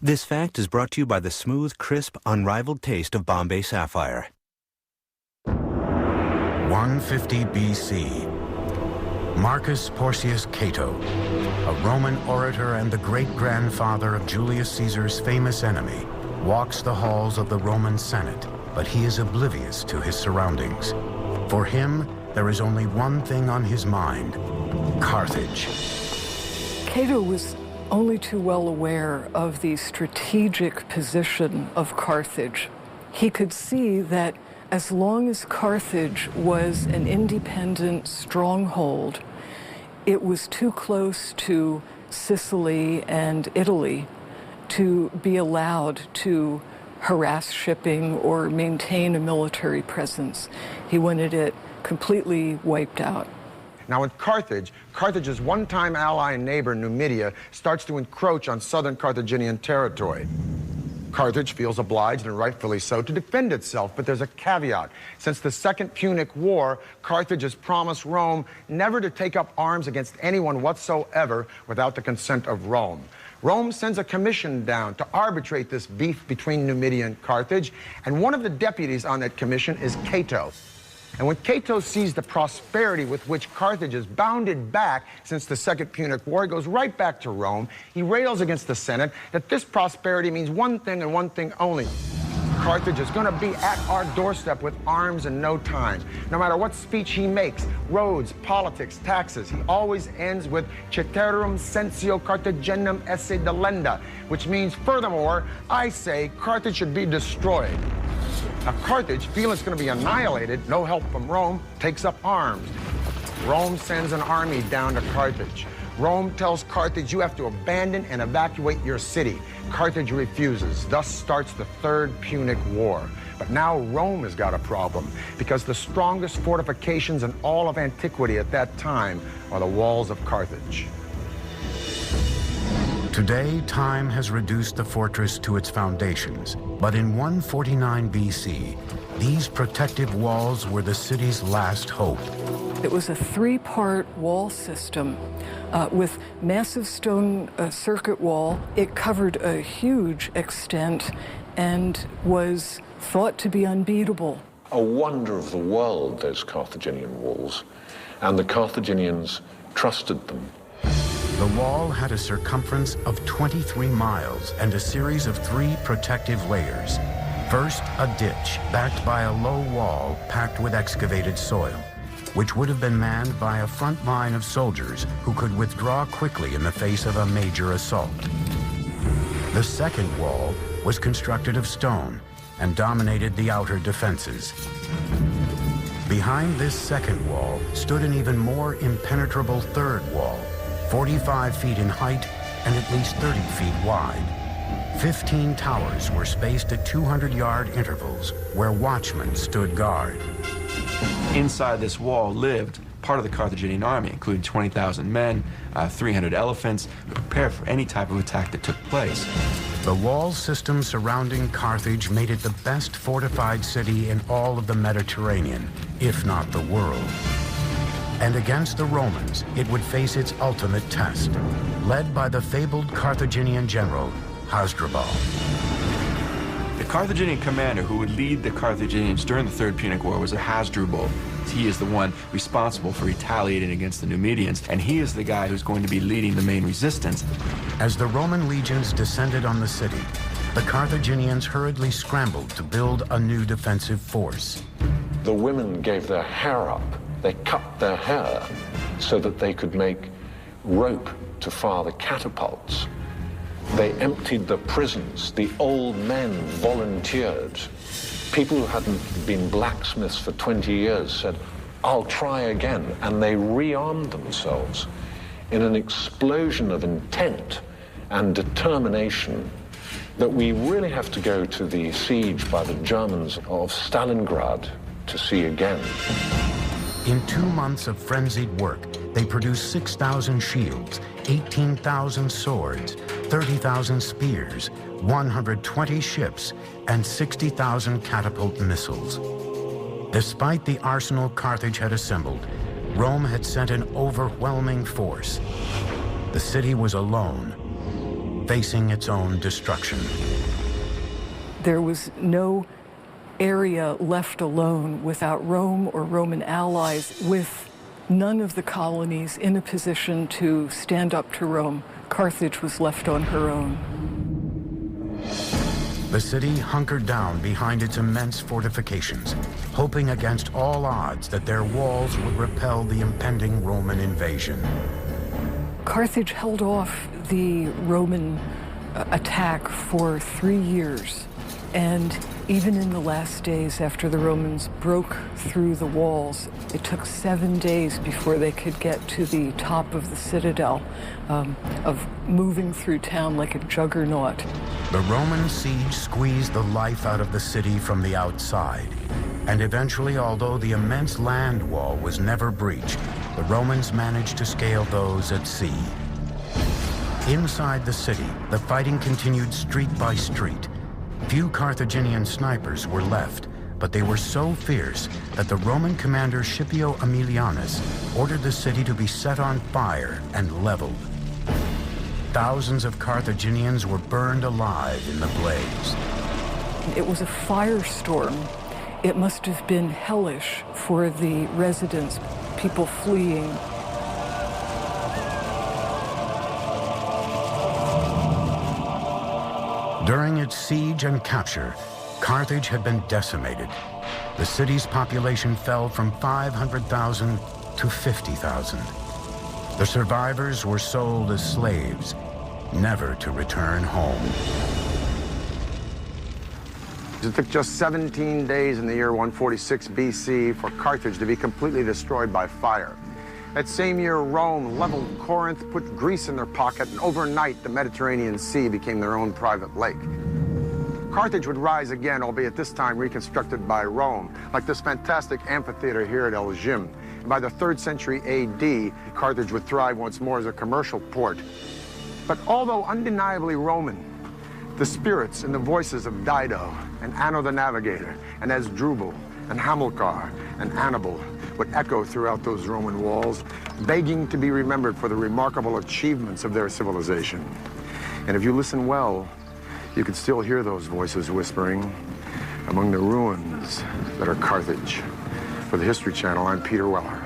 This fact is brought to you by the smooth, crisp, unrivaled taste of Bombay Sapphire. 150 BC. Marcus Porcius Cato, a Roman orator and the great-grandfather of Julius Caesar's famous enemy, walks the halls of the Roman Senate, but he is oblivious to his surroundings. For him, there is only one thing on his mind: Carthage. Cato was only too well aware of the strategic position of Carthage. He could see that as long as Carthage was an independent stronghold, it was too close to Sicily and Italy to be allowed to harass shipping or maintain a military presence. He wanted it completely wiped out. Now in Carthage's one-time ally and neighbor, Numidia, starts to encroach on southern Carthaginian territory. Carthage feels obliged, and rightfully so, to defend itself, but there's a caveat. Since the Second Punic War, Carthage has promised Rome never to take up arms against anyone whatsoever without the consent of Rome. Rome sends a commission down to arbitrate this beef between Numidia and Carthage, and one of the deputies on that commission is Cato. And when Cato sees the prosperity with which Carthage has bounded back since the Second Punic War, he goes right back to Rome. He rails against the Senate that this prosperity means one thing and one thing only: Carthage is going to be at our doorstep with arms in no time. No matter what speech he makes, roads, politics, taxes, he always ends with ceterum censeo Carthaginem esse delenda, which means, furthermore, I say Carthage should be destroyed. Now, Carthage, feeling it's going to be annihilated, no help from Rome, takes up arms. Rome sends an army down to Carthage. Rome tells Carthage, you have to abandon and evacuate your city. Carthage refuses. Thus starts the Third Punic War. But now Rome has got a problem, because the strongest fortifications in all of antiquity at that time are the walls of Carthage. Today, time has reduced the fortress to its foundations, but in 149 BC, these protective walls were the city's last hope. It was a three-part wall system with massive stone circuit wall. It covered a huge extent and was thought to be unbeatable. A wonder of the world, those Carthaginian walls, and the Carthaginians trusted them. The wall had a circumference of 23 miles and a series of 3 protective layers. First, a ditch backed by a low wall packed with excavated soil, which would have been manned by a front line of soldiers who could withdraw quickly in the face of a major assault. The second wall was constructed of stone and dominated the outer defenses. Behind this second wall stood an even more impenetrable third wall, 45 feet in height and at least 30 feet wide. 15 towers were spaced at 200-yard intervals where watchmen stood guard. Inside this wall lived part of the Carthaginian army, including 20,000 men, 300 elephants, prepared for any type of attack that took place. The wall system surrounding Carthage made it the best fortified city in all of the Mediterranean, if not the world. And against the Romans, it would face its ultimate test, led by the fabled Carthaginian general, Hasdrubal. The Carthaginian commander who would lead the Carthaginians during the Third Punic War was Hasdrubal. He is the one responsible for retaliating against the Numidians, and he is the guy who's going to be leading the main resistance. As the Roman legions descended on the city, the Carthaginians hurriedly scrambled to build a new defensive force. The women gave their hair up. They cut their hair so that they could make rope to fire the catapults. They emptied the prisons. The old men volunteered. People who hadn't been blacksmiths for 20 years said, I'll try again. And they rearmed themselves in an explosion of intent and determination that we really have to go to the siege by the Germans of Stalingrad to see again. In 2 months of frenzied work, they produced 6,000 shields, 18,000 swords, 30,000 spears, 120 ships, and 60,000 catapult missiles. Despite the arsenal Carthage had assembled, Rome had sent an overwhelming force. The city was alone. facing its own destruction. There was no area left alone without Rome or Roman allies, with none of the colonies in a position to stand up to Rome. Carthage was left on her own. The city hunkered down behind its immense fortifications, hoping against all odds that their walls would repel the impending Roman invasion. Carthage held off the Roman attack for 3 years, and even in the last days after the Romans broke through the walls, it took 7 days before they could get to the top of the citadel, of moving through town like a juggernaut. The Roman siege squeezed the life out of the city from the outside, and eventually, although the immense land wall was never breached, the Romans managed to scale those at sea. Inside the city, the fighting continued street by street. Few Carthaginian snipers were left, but they were so fierce that the Roman commander Scipio Aemilianus ordered the city to be set on fire and leveled. Thousands of Carthaginians were burned alive in the blaze. It was a firestorm. It must have been hellish for the residents, people fleeing. During its siege and capture, Carthage had been decimated. The city's population fell from 500,000 to 50,000. The survivors were sold as slaves, never to return home. It took just 17 days in the year 146 BC for Carthage to be completely destroyed by fire. That same year, Rome leveled Corinth, put Greece in their pocket, and overnight the Mediterranean Sea became their own private lake. Carthage would rise again, albeit this time reconstructed by Rome, like this fantastic amphitheater here at El Jim. And by the 3rd century AD, Carthage would thrive once more as a commercial port. But although undeniably Roman, the spirits and the voices of Dido and Anno the Navigator and Asdrubal and Hamilcar and Annibal would echo throughout those Roman walls, begging to be remembered for the remarkable achievements of their civilization. And if you listen well, you can still hear those voices whispering among the ruins that are Carthage. For the History Channel, I'm Peter Weller.